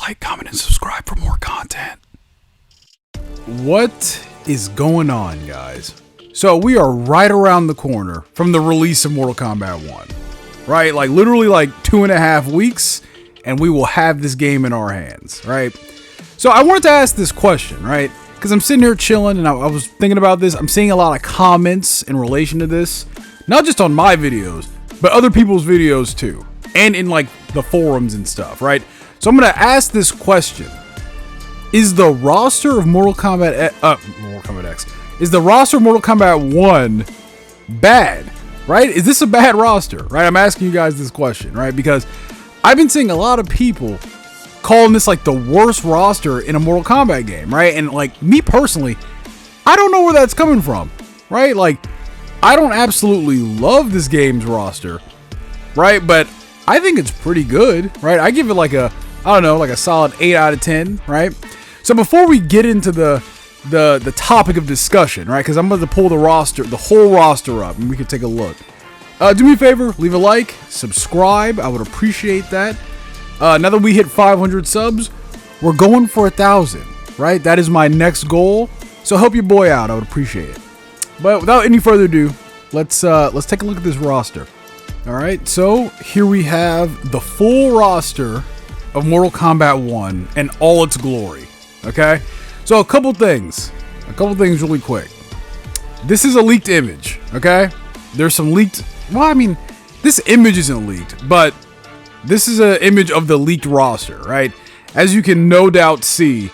like, comment, and subscribe for more content. What is going on, guys? So we are right around the corner from the release of Mortal Kombat 1, right? Like literally like 2.5 weeks, and we will have this game in our hands, right? So I wanted to ask this question, right? Because I'm sitting here chilling, and I was thinking about this. I'm seeing a lot of comments in relation to this, not just on my videos, but other people's videos too, and in like the forums and stuff, right? So I'm gonna ask this question: is the roster of Mortal Kombat X, is the roster of Mortal Kombat 1 bad, right? Is this a bad roster, right? I'm asking you guys this question, right? Because I've been seeing a lot of people calling this like the worst roster in a Mortal Kombat game, right? And like me personally, I don't know where that's coming from, right? Like, I don't absolutely love this game's roster, right? But I think it's pretty good, right? I give it like a, I don't know, like a solid 8 out of 10, right? So before we get into the topic of discussion, right? Because I'm going to pull the whole roster up, and we can take a look. Do me a favor, leave a like, subscribe. I would appreciate that. Now that we hit 500 subs, we're going for 1,000, right? That is my next goal. So help your boy out. I would appreciate it. But without any further ado, let's take a look at this roster. All right, so here we have the full roster of Mortal Kombat 1 and all its glory. Okay, so a couple things really quick. This is a leaked image. Okay, there's some leaked. Well, I mean, this image isn't leaked, but this is an image of the leaked roster, right? As you can no doubt see,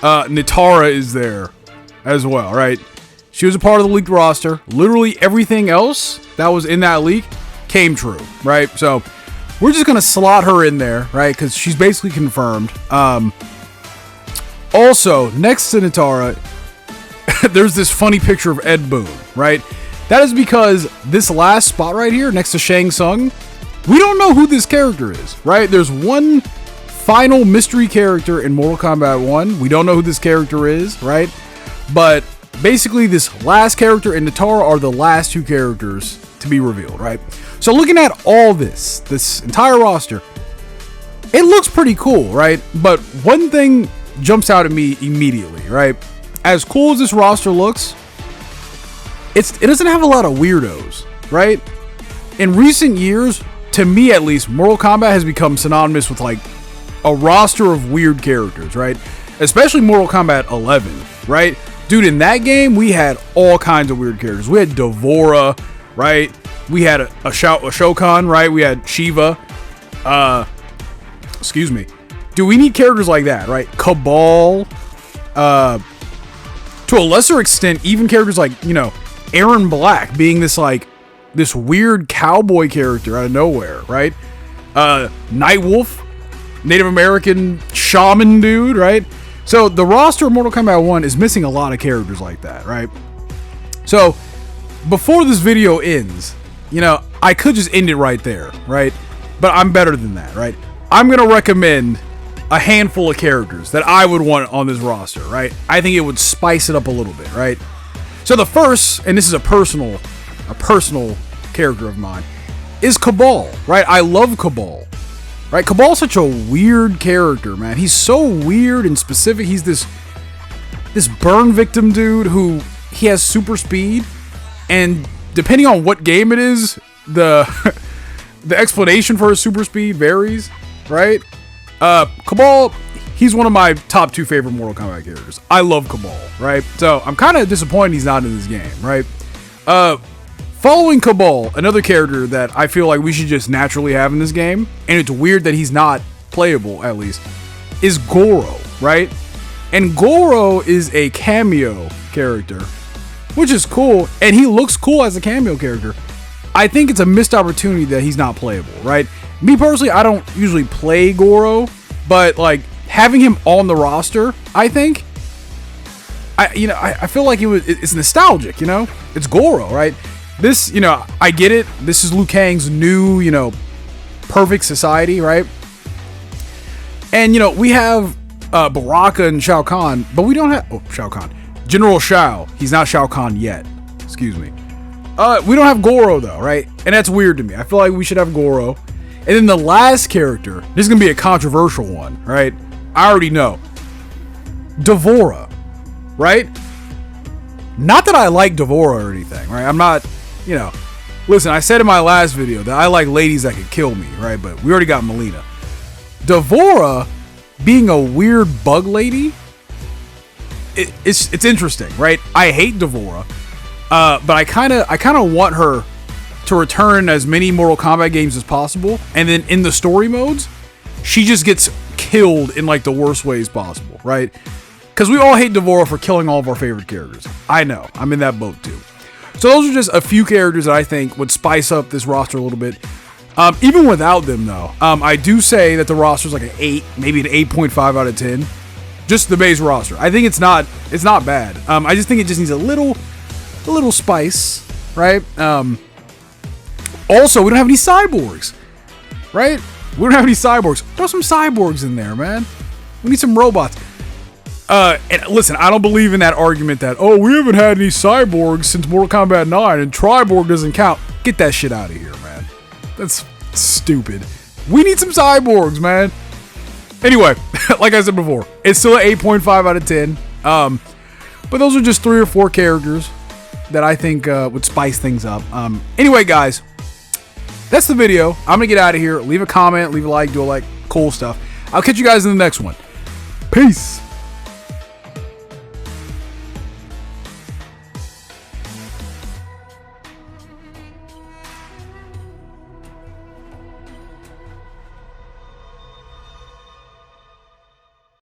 Nitara is there as well, right? She was a part of the leaked roster. Literally everything else that was in that leak came true, right? So we're just gonna slot her in there, right? Because she's basically confirmed. Also, next to Nitara, there's this funny picture of Ed Boon, right? That is because this last spot right here, next to Shang Tsung, we don't know who this character is, right? There's one final mystery character in Mortal Kombat 1. We don't know who this character is, right? But basically, this last character and Nitara are the last two characters to be revealed, right? So looking at all this entire roster, it looks pretty cool, right? But one thing jumps out at me immediately, right? As cool as this roster looks, it doesn't have a lot of weirdos, right? In recent years, to me at least, Mortal Kombat has become synonymous with like a roster of weird characters, right? Especially Mortal Kombat 11, right? Dude, in that game, we had all kinds of weird characters. We had Devora, right? We had a Shokan, right? We had Shiva. Excuse me. Do we need characters like that, right? Cabal. To a lesser extent, even characters like, you know, Aaron Black being this weird cowboy character out of nowhere, right? Nightwolf, Native American shaman dude, right? So the roster of Mortal Kombat 1 is missing a lot of characters like that, right? So before this video ends, you know, I could just end it right there, right? But I'm better than that, right? I'm going to recommend a handful of characters that I would want on this roster, right? I think it would spice it up a little bit, right? So the first, and this is a personal character of mine, is Cabal, right? I love Cabal. Right, Cabal's such a weird character, man. He's so weird and specific. He's this burn victim dude who he has super speed, and depending on what game it is, the explanation for his super speed varies, right? Cabal, he's one of my top 2 favorite Mortal Kombat characters. I love Cabal, right? So I'm kind of disappointed he's not in this game, right? Following Cabal, another character that I feel like we should just naturally have in this game, and it's weird that he's not playable, at least, is Goro, right? And Goro is a cameo character, which is cool, and he looks cool as a cameo character. I think it's a missed opportunity that he's not playable, right? Me personally, I don't usually play Goro, but like having him on the roster, I think, I feel like it's nostalgic, you know? It's Goro, right? This, you know, I get it. This is Liu Kang's new, you know, perfect society, right? And, you know, we have Baraka and Shao Kahn, but we don't have... Shao Kahn. General Shao. He's not Shao Kahn yet. Excuse me. We don't have Goro, though, right? And that's weird to me. I feel like we should have Goro. And then the last character, this is going to be a controversial one, right? I already know. D'Vorah, right? Not that I like D'Vorah or anything, right? I'm not, you know. Listen, I said in my last video that I like ladies that could kill me, right? But we already got Melina. D'Vorah being a weird bug lady, it's interesting, right? I hate D'Vorah, but I kind of want her to return as many Mortal Kombat games as possible, and then in the story modes, she just gets killed in like the worst ways possible, right? Because we all hate D'Vorah for killing all of our favorite characters. I know, I'm in that boat too. So those are just a few characters that I think would spice up this roster a little bit. Even without them, though, I do say that the roster is like an 8, maybe an 8.5 out of 10. Just the base roster. I think it's not bad. I just think it just needs a little spice, right? Also, we don't have any cyborgs, right? We don't have any cyborgs. Throw some cyborgs in there, man. We need some robots. And listen, I don't believe in that argument that, oh, we haven't had any cyborgs since Mortal Kombat 9 and Triborg doesn't count. Get that shit out of here, man. That's stupid. We need some cyborgs, man. Anyway, like I said before, it's still an 8.5 out of 10. But those are just 3 or 4 characters that I think would spice things up. Anyway, guys, that's the video. I'm gonna get out of here. Leave a comment, leave a like, do all that cool stuff. I'll catch you guys in the next one. Peace.